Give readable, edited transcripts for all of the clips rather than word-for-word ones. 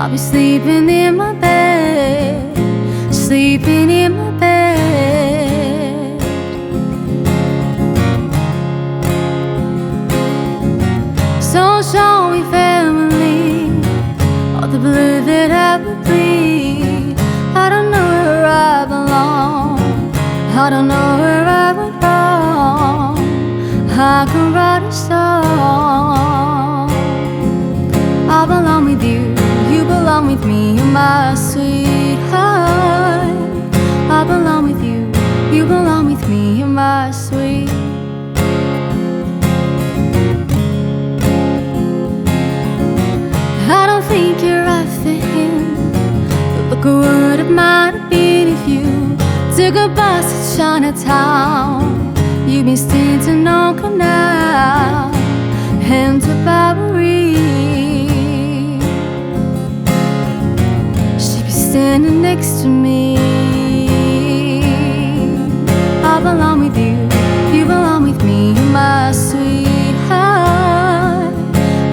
I'll be sleeping in my bed, sleeping in my bed. So show me family, all the blue that I would bleed. I don't know where I belong, I don't know where I went wrong. I can write a song. I belong with you, you belong with me, you're my sweetheart. I belong with you, you belong with me, you're my sweet. I don't think you're right for him, but look at what it might have been if you took a bus to Chinatown. You'd be standing on Canal and to Bowery. She'd be standing next to me. I belong with you, you belong with me, you're my sweetheart.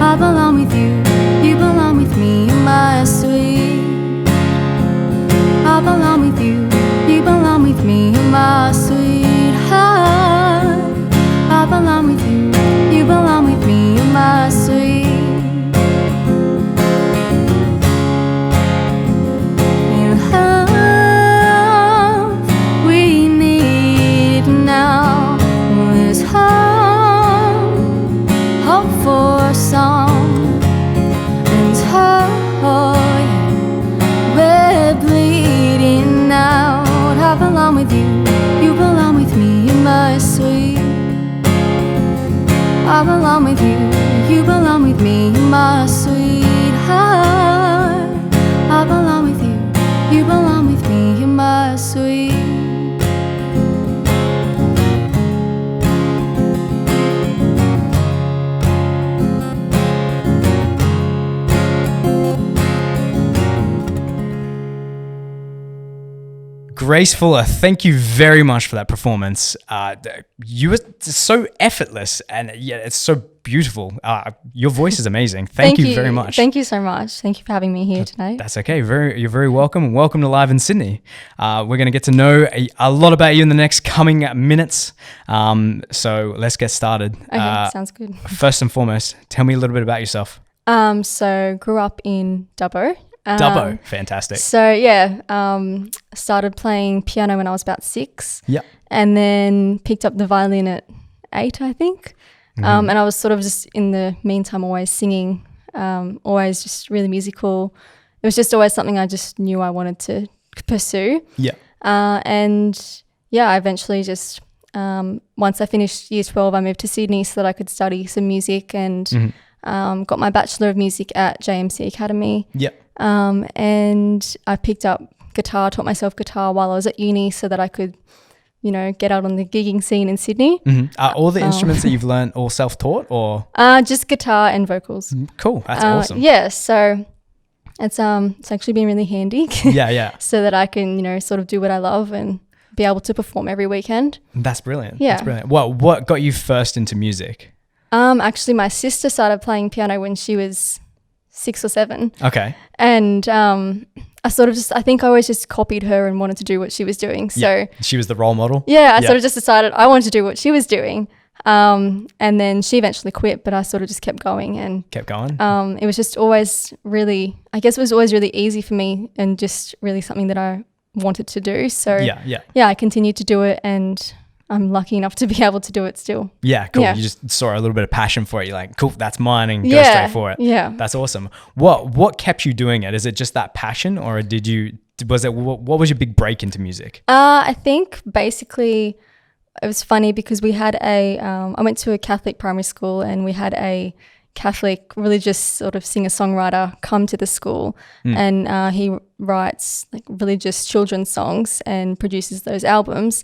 I belong with you, you belong with me, you're my sweet. I belong with you, you belong with me, you're my sweetheart. I belong with you, you belong with me, you're my sweet. You love we need now. There's hope for some, and we're bleeding out. I belong with you, you belong with me, you're my sweet. I belong with you, you belong with me, you're my sweetheart. I belong with you, you belong with me, you're my sweet. Graceful, thank you very much for that performance. You were so effortless, and yet it's so beautiful. Your voice is amazing. Thank you very much. Thank you so much. Thank you for having me here tonight. That's okay. You're very welcome. Welcome to Live in Sydney. We're going to get to know a lot about you in the next coming minutes. So let's get started. Okay, sounds good. First and foremost, tell me a little bit about yourself. So grew up in Dubbo. Dubbo, fantastic. So yeah, started playing piano when I was about 6. Yeah. And then picked up the violin at 8, I think. And I was sort of just in the meantime always singing, always just really musical. It was just always something I just knew I wanted to pursue. Yeah. And yeah, I eventually just, once I finished year 12, I moved to Sydney so that I could study some music and got my Bachelor of Music at JMC Academy. Yeah. And I picked up guitar, taught myself guitar while I was at uni so that I could, you know, get out on the gigging scene in Sydney. Are all the instruments that you've learned all self-taught or? Just guitar and vocals. Cool. That's awesome. Yeah. So it's actually been really handy. Yeah. So that I can, you know, sort of do what I love and be able to perform every weekend. That's brilliant. Yeah. That's brilliant. What got you first into music? Actually my sister started playing piano when she was 6 or 7. Okay. And I think I always just copied her and wanted to do what she was doing. So yeah. She was the role model? Yeah, I sort of just decided I wanted to do what she was doing. And then she eventually quit, but I sort of just kept going. Kept going? It was just always really, I guess it was always really easy for me and just really something that I wanted to do. So yeah, I continued to do it and I'm lucky enough to be able to do it still. Yeah, cool. Yeah. You just saw a little bit of passion for it. You're like, cool, that's mine, and go straight for it. Yeah. That's awesome. What kept you doing it? Is it just that passion, or what was your big break into music? I think basically it was funny because we had I went to a Catholic primary school and we had a Catholic religious sort of singer-songwriter come to the school and he writes like religious children's songs and produces those albums.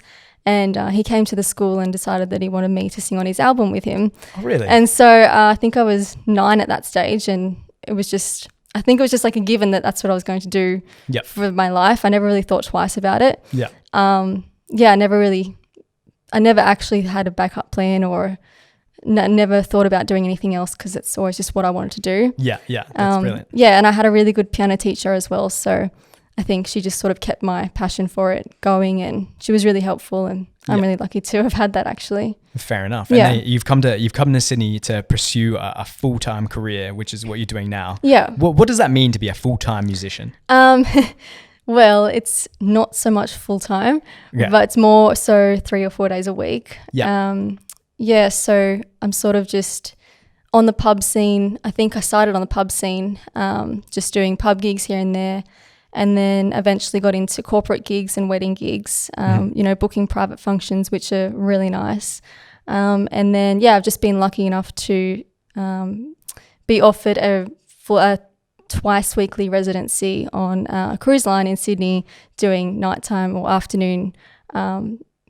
And he came to the school and decided that he wanted me to sing on his album with him. Oh, really? And so I think I was 9 at that stage, and I think it was just like a given that that's what I was going to do for my life. I never really thought twice about it. Yeah. I never actually had a backup plan or never thought about doing anything else because it's always just what I wanted to do. Yeah, that's brilliant. Yeah, and I had a really good piano teacher as well, so I think she just sort of kept my passion for it going, and she was really helpful, and I'm really lucky to have had that actually. Fair enough. And then you've come to Sydney to pursue a full-time career, which is what you're doing now. Yeah. What does that mean to be a full-time musician? Well, it's not so much full-time, but it's more so 3 or 4 days a week. Yeah. So I'm sort of just on the pub scene. I think I started on the pub scene, just doing pub gigs here and there. And then eventually got into corporate gigs and wedding gigs, booking private functions, which are really nice. And then, I've just been lucky enough to be offered a twice weekly residency on a cruise line in Sydney, doing nighttime or afternoon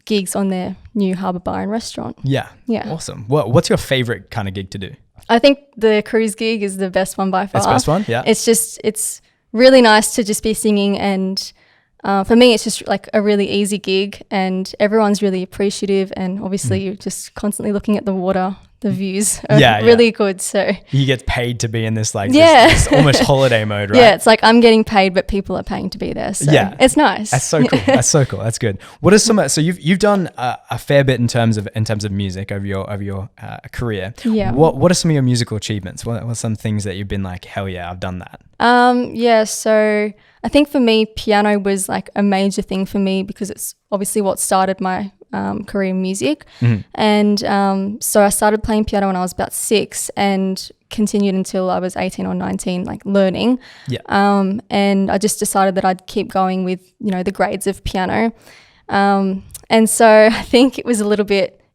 gigs on their new harbour bar and restaurant. Yeah. Awesome. What's your favourite kind of gig to do? I think the cruise gig is the best one by far. It's the best one, yeah. It's really nice to just be singing, and for me it's just like a really easy gig, and everyone's really appreciative, and obviously you're just constantly looking at the water. The views are really good, so you get paid to be in this this almost holiday mode, right? Yeah, it's like I'm getting paid but people are paying to be there, so it's nice. That's so cool. That's so cool. That's good. What are so you've done a fair bit in terms of music over your career. What are some of your musical achievements? What are some things that you've been like, hell yeah, I've done that? So I think for me piano was like a major thing for me because it's obviously what started my career in music. And so I started playing piano when I was about 6 and continued until I was 18 or 19, like learning. And I just decided that I'd keep going with, the grades of piano. And so I think it was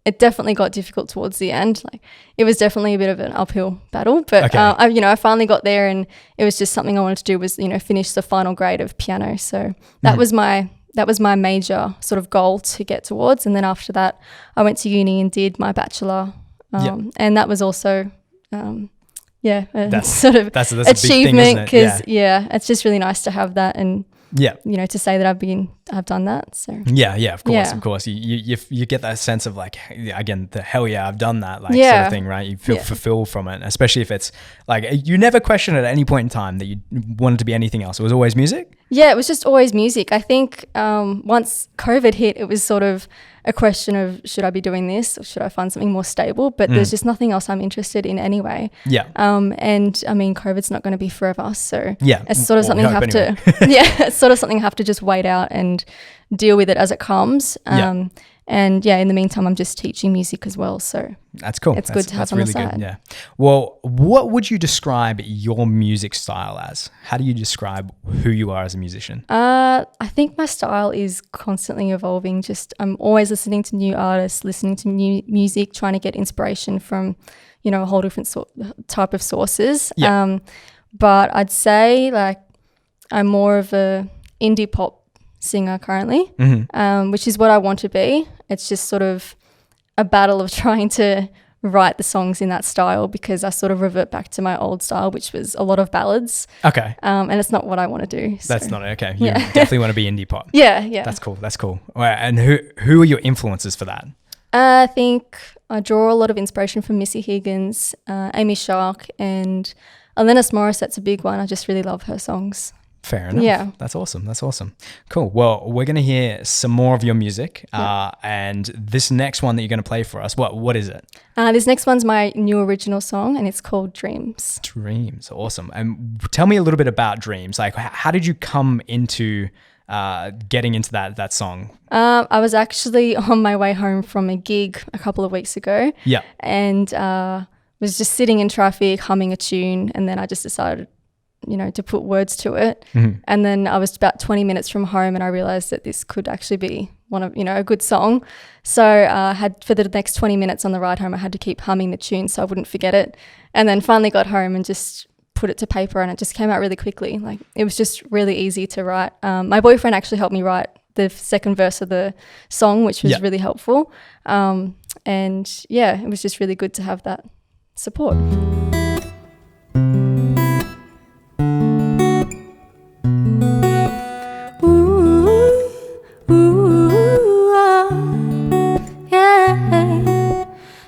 it definitely got difficult towards the end. Like it was definitely a bit of an uphill battle, but I finally got there, and it was just something I wanted to do was, finish the final grade of piano. So that was my major sort of goal to get towards. And then after that, I went to uni and did my bachelor. And that was also, that's sort of that's achievement because, it's just really nice to have that and, to say that I've done that. So of course. You get that sense of like, again, the hell yeah, I've done that, like sort of thing, right? You feel fulfilled from it, especially if it's like you never questioned at any point in time that you wanted to be anything else. It was always music. Yeah, it was just always music. I think once COVID hit, it was sort of a question of should I be doing this or should I find something more stable? But there's just nothing else I'm interested in anyway. And I mean, COVID's not going to be forever, so it's sort of something I have to. It's sort of something I have to just wait out and deal with it as it comes. And in the meantime, I'm just teaching music as well. So that's cool. It's good to have on the side. Good. Yeah. Well, what would you describe your music style as? How do you describe who you are as a musician? I think my style is constantly evolving. Just I'm always listening to new artists, listening to new music, trying to get inspiration from, a whole different type of sources. But I'd say like I'm more of a indie pop singer currently, which is what I want to be. It's just sort of a battle of trying to write the songs in that style because I sort of revert back to my old style, which was a lot of ballads. Okay. And it's not what I want to do. So. That's not okay. You definitely want to be indie pop. Yeah. That's cool. All right, and who are your influences for that? I think I draw a lot of inspiration from Missy Higgins, Amy Shark, and Alanis Morissette's a big one. I just really love her songs. Fair enough. Yeah. That's awesome. Cool. Well, we're going to hear some more of your music. And this next one that you're going to play for us, what is it? This next one's my new original song, and it's called Dreams. Dreams. Awesome. And tell me a little bit about Dreams. Like, how did you come into getting into that song? I was actually on my way home from a gig a couple of weeks ago. Yeah. And was just sitting in traffic, humming a tune, and then I just decided to put words to it. And then I was about 20 minutes from home and I realized that this could actually be one of, a good song. So I had for the next 20 minutes on the ride home, I had to keep humming the tune so I wouldn't forget it. And then finally got home and just put it to paper, and it just came out really quickly. Like it was just really easy to write. My boyfriend actually helped me write the second verse of the song, which was really helpful. And it was just really good to have that support.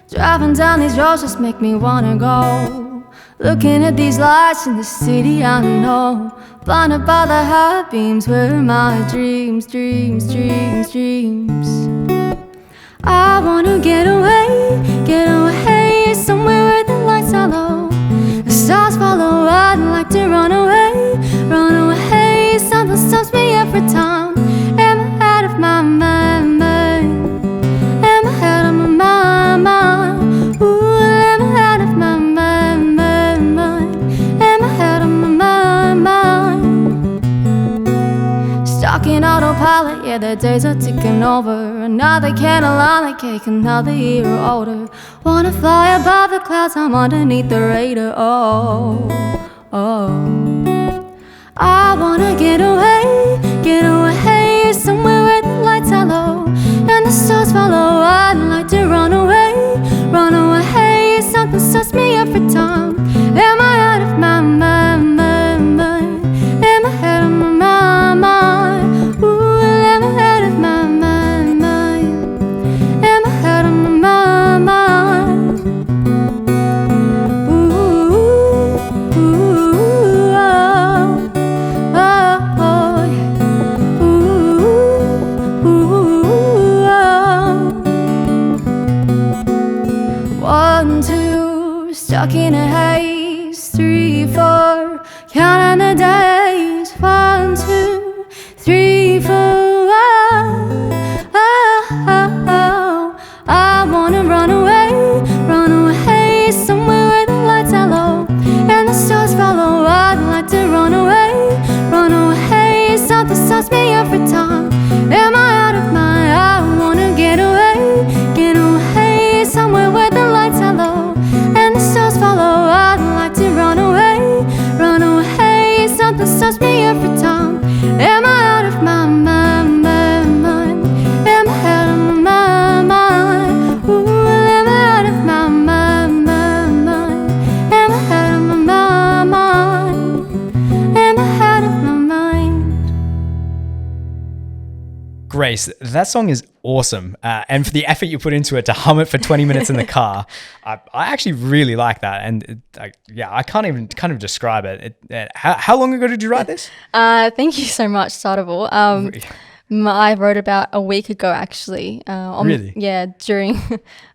Driving down these roads just make me wanna go. Looking at these lights in the city I know, blinded by the high beams. Where are my dreams, dreams, dreams, dreams? I wanna get away somewhere where the lights are low. The stars follow, I'd like to run away, run away. Something stops me every time. Am I out of my mind? Am I out of my mind? Ooh, am I out of my mind? Am I out of my mind? Stuck in autopilot, yeah, the days are ticking over. Another candle on the cake, another year older. Wanna fly above the clouds, I'm underneath the radar. Oh, oh. I wanna get away somewhere where the lights are low and the stars follow. I'd like to run away, run away. Something stops me every time. Am I out of my mind? Am I out of my mind? Ooh, am I out of my mind? Am I out of my mind? Ooh, ooh, oh, oh, ooh, ooh, oh. 1, 2, stuck in a haze. 3, 4, counting the days. 1, 2, 3, 4. Oh, oh, oh. I wanna run away somewhere where the lights are low and the stars follow. I'd like to run away, run away. Something stops me every time. Am I out of my? I wanna get away somewhere where the lights are low and the stars follow. I'd like to run away, run away. Something stops me every time. Am I out of my mind? Am I out of my mind? Ooh, am I out of my mind? Am I out of my mind? Am I out of my mind? Grace, that song is awesome. And for the effort you put into it to hum it for 20 minutes in the car, I actually really like that. And I can't even kind of describe it. How long ago did you write this? Thank you so much, start of all. I wrote about a week ago, actually. Really? Yeah, during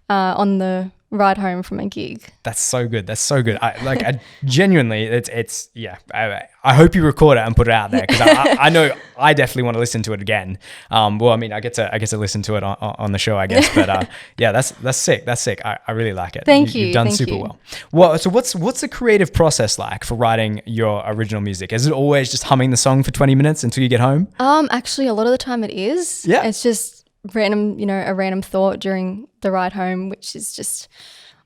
on the ride home from a gig. That's so good. That's so good. I genuinely, it's yeah. I hope you record it and put it out there because I know I definitely want to listen to it again. Well, I mean, I get to listen to it on the show, I guess. But yeah, that's sick. That's sick. I really like it. Thank you. You've done Thank super you. well. Well, so what's the creative process like for writing your original music? Is it always just humming the song for 20 minutes until you get home? Actually, a lot of the time it is. Yeah. It's just random, a random thought during the ride home, which is just,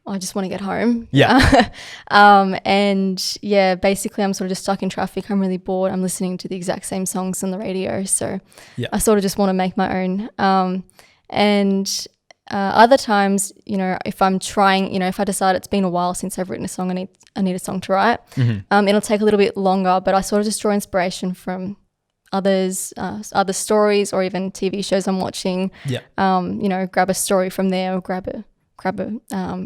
I just want to get home. Yeah. And yeah, basically I'm sort of just stuck in traffic. I'm really bored. I'm listening to the exact same songs on the radio. So Yeah. I sort of just want to make my own. And other times, if I'm trying, if I decide it's been a while since I've written a song, I need a song to write. Mm-hmm. It'll take a little bit longer, but I sort of just draw inspiration from other stories or even TV shows I'm watching. Yeah. Grab a story from there or grab a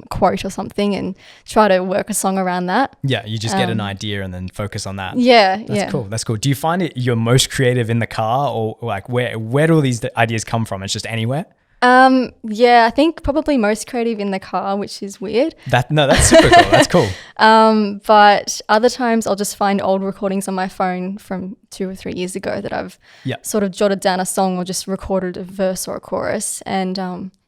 quote or something and try to work a song around that. Yeah, you just get an idea and then focus on that. Yeah, That's cool. That's cool. Do you find it you're most creative in the car, or like where do all these ideas come from? It's just anywhere? Yeah, I think probably most creative in the car, which is weird. That's super cool. That's cool. But other times I'll just find old recordings on my phone from 2 or 3 years ago that I've sort of jotted down a song or just recorded a verse or a chorus, and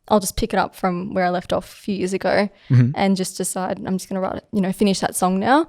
I'll just pick it up from where I left off a few years ago and just decide I'm just going to write, finish that song now,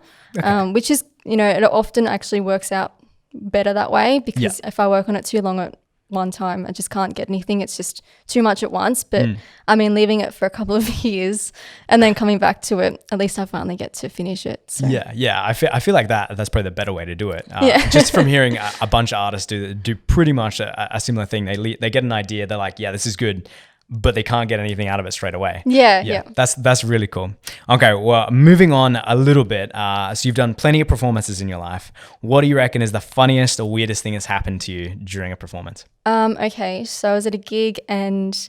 which is, it often actually works out better that way because if I work on it too long at one time, I just can't get anything. It's just too much at once. But I mean, leaving it for a couple of years and then coming back to it, at least I finally get to finish it. So. Yeah. I feel like that's probably the better way to do it. Yeah. Just from hearing a bunch of artists do pretty much a similar thing. They get an idea. They're like, yeah, this is good, but they can't get anything out of it straight away. Yeah. That's really cool. Okay, well, moving on a little bit. So you've done plenty of performances in your life. What do you reckon is the funniest or weirdest thing that's happened to you during a performance? Okay, so I was at a gig and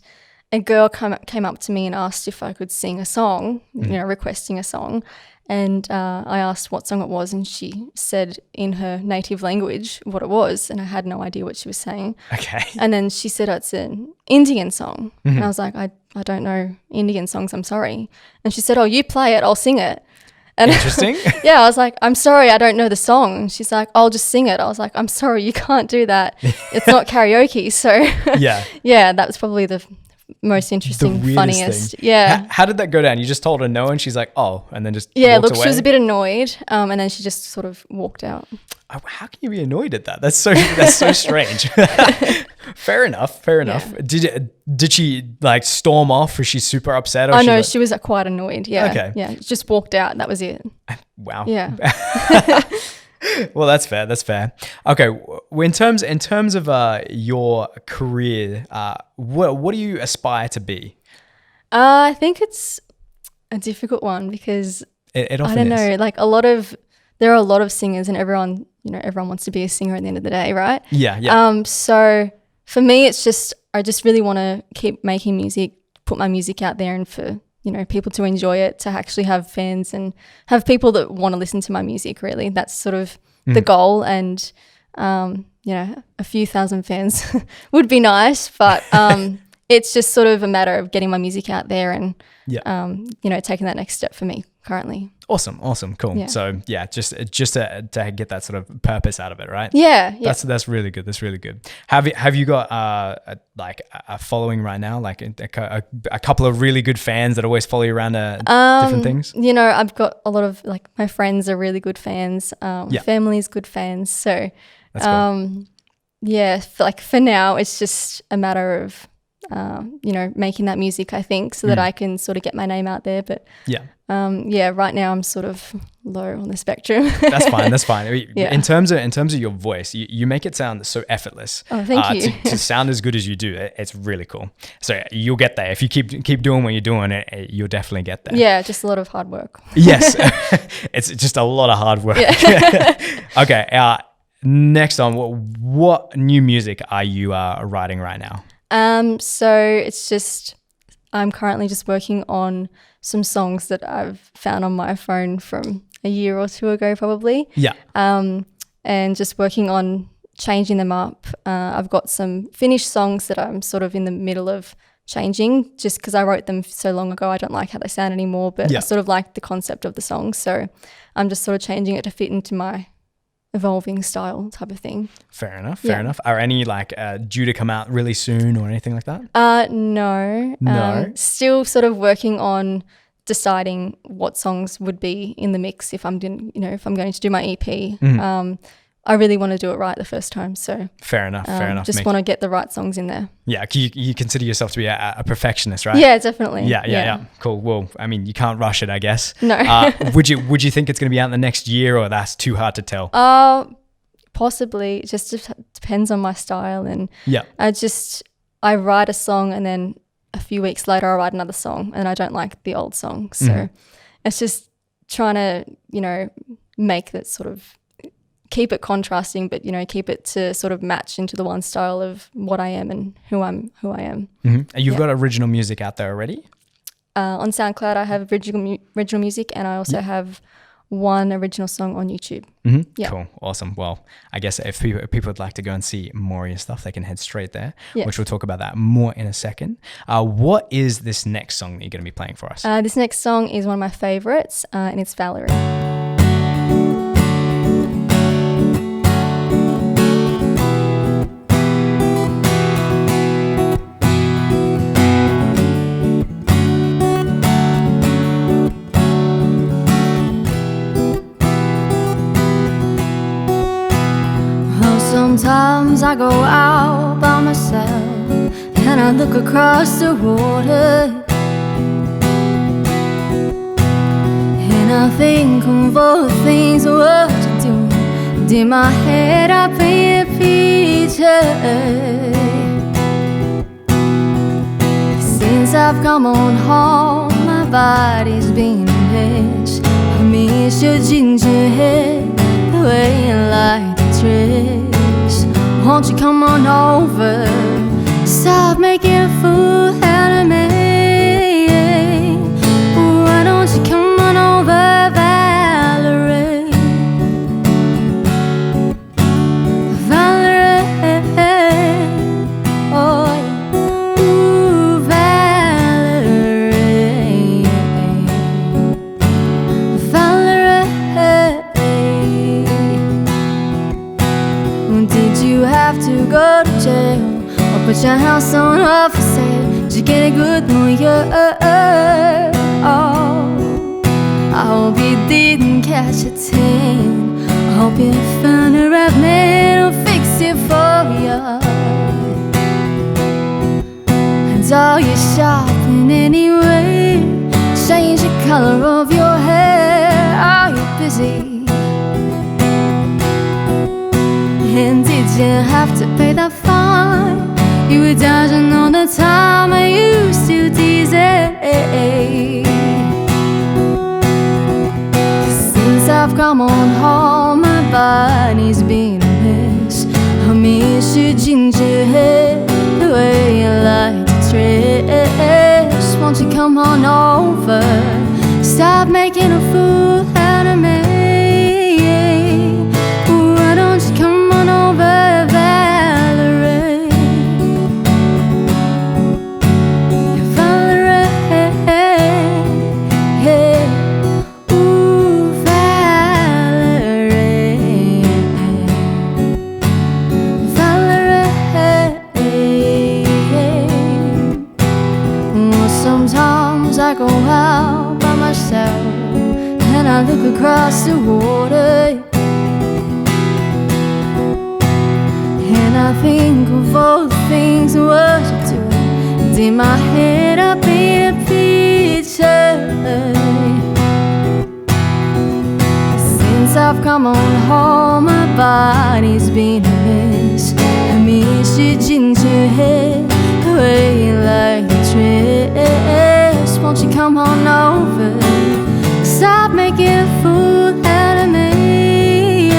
a girl came up to me and asked if I could sing a song, requesting a song. And I asked what song it was, and she said in her native language what it was, and I had no idea what she was saying. Okay. And then she said, it's an Indian song. And I was like, I don't know Indian songs, I'm sorry. And she said, oh, you play it, I'll sing it. And interesting. Yeah, I was like, I'm sorry, I don't know the song. And she's like, I'll just sing it. I was like, I'm sorry, you can't do that. It's not karaoke. So yeah, that was probably the most interesting, funniest thing. Yeah. How did that go down? You just told her no, and she's like, oh, and then just walked away? She was a bit annoyed, and then she just sort of walked out. How can you be annoyed at that? That's so strange. Fair enough. Yeah. Did she like storm off? Was she super upset? Or no, she was quite annoyed. Yeah. Okay. Yeah, just walked out. That was it. Wow. Yeah. Well, that's fair. Okay, in terms of your career, what do you aspire to be? I think it's a difficult one because it often I don't know. Like there are a lot of singers, and everyone wants to be a singer at the end of the day, right? Yeah. So for me, it's just I just really want to keep making music, put my music out there, and for people to enjoy it, to actually have fans and have people that want to listen to my music. Really, that's sort of the goal. And a few thousand fans would be nice, but it's just sort of a matter of getting my music out there and taking that next step for me currently. Awesome, cool. Yeah. So yeah, just to get that sort of purpose out of it, right? Yeah. That's really good. That's really good. Have you got a following right now, like a couple of really good fans that always follow you around different things? I've got a lot of my friends are really good fans. Family's good fans. So that's cool. For now, it's just a matter of making that music, I think, so that I can sort of get my name out there. But right now I'm sort of low on the spectrum. That's fine. Yeah. In terms of your voice, you make it sound so effortless. Oh, thank you. To sound as good as you do, it's really cool. So you'll get there. If you keep doing what you're doing, you'll definitely get there. Yeah, just a lot of hard work. Yes. It's just a lot of hard work. Yeah. Okay. Next on, what new music are you writing right now? So it's just, I'm currently just working on some songs that I've found on my phone from a year or two ago, probably. Yeah. And just working on changing them up. I've got some finished songs that I'm sort of in the middle of changing, just because I wrote them so long ago. I don't like how they sound anymore, but I sort of like the concept of the song. So I'm just sort of changing it to fit into my evolving style type of thing. Fair enough. Are any due to come out really soon or anything like that? No. Still sort of working on deciding what songs would be in the mix if I'm doing, if I'm going to do my EP. Mm-hmm. I really want to do it right the first time. So fair enough. Just want to get the right songs in there. Yeah, you consider yourself to be a perfectionist, right? Yeah, definitely. Yeah. Cool. Well, I mean, you can't rush it, I guess. No. Would you think it's going to be out in the next year, or that's too hard to tell? Possibly. It just depends on my style, and yeah. I write a song, and then a few weeks later I write another song, and I don't like the old song. So it's just trying to, make that sort of keep it contrasting, but keep it to sort of match into the one style of what I am and who I am. Mm-hmm. You've got original music out there already? On SoundCloud, I have original music, and I also have one original song on YouTube. Mm-hmm. Yeah. Cool. Awesome. Well, I guess if people would like to go and see more of your stuff, they can head straight there, which we'll talk about that more in a second. What is this next song that you're going to be playing for us? This next song is one of my favorites, and it's Valerie. Sometimes I go out by myself and I look across the water, and I think of all the things I want to do. Did my head up in a picture. Since I've come on home, my body's been a mess. I miss your ginger hair, the way you like the dress. Won't you come on over? Stop making a fool out of Put your house on up for sale, to get a good New Year. Oh, I hope you didn't catch a tan. I hope you found the right man who'll fix it for you. And are you shopping anyway? Change the color of your hair. Are you busy? And did you have to pay that fine? You were dodging all the time I used to tease it. Since I've come on home, my body's been a mess. I miss your ginger hair, the way you like to dress. Won't you come on over? Stop making a fool out of me. Why don't you come on over, Valerie? Valerie, ooh, Valerie, Valerie. Well, sometimes I go out by myself and I look across the water, and I think of all the things I was doing. And in my head I paint a picture. Since I've come on home, my body's been a mess. I miss your ginger hair, the way you like to dress. Won't you come on over? Stop making a fool out of me.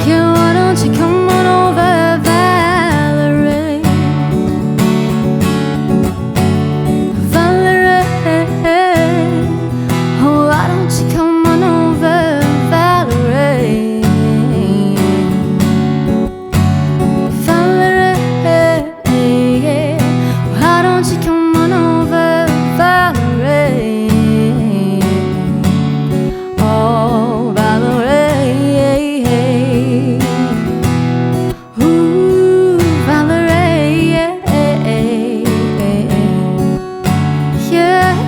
Yeah, why don't you come on over, Valerie? Valerie, oh, why don't you come on over, Valerie? Valerie, why don't you come on over, Valerie? Oh, Valerie, ooh, Valerie, yeah,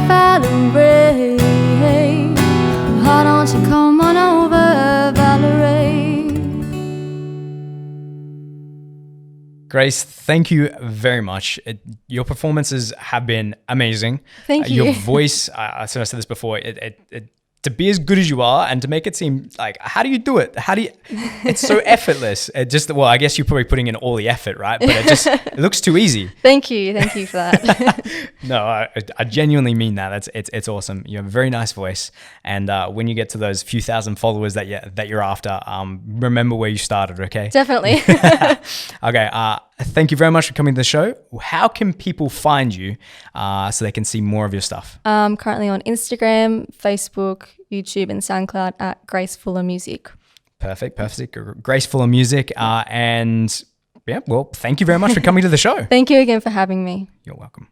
Valerie, why don't you come on over, Valerie? Grace, thank you very much. Your performances have been amazing. Thank you. Your voice, I said this before, to be as good as you are and to make it seem like, how do you do it? It's so effortless. Well, I guess you're probably putting in all the effort, right? But it looks too easy. Thank you for that. No, I genuinely mean that. It's awesome. You have a very nice voice, and when you get to those few thousand followers that you're after, remember where you started. Okay. Definitely. Okay. Thank you very much for coming to the show. How can people find you so they can see more of your stuff? Currently on Instagram, Facebook, YouTube, and SoundCloud at Grace Fuller Music. Perfect. Grace Fuller Music. And yeah, well, thank you very much for coming to the show. Thank you again for having me. You're welcome.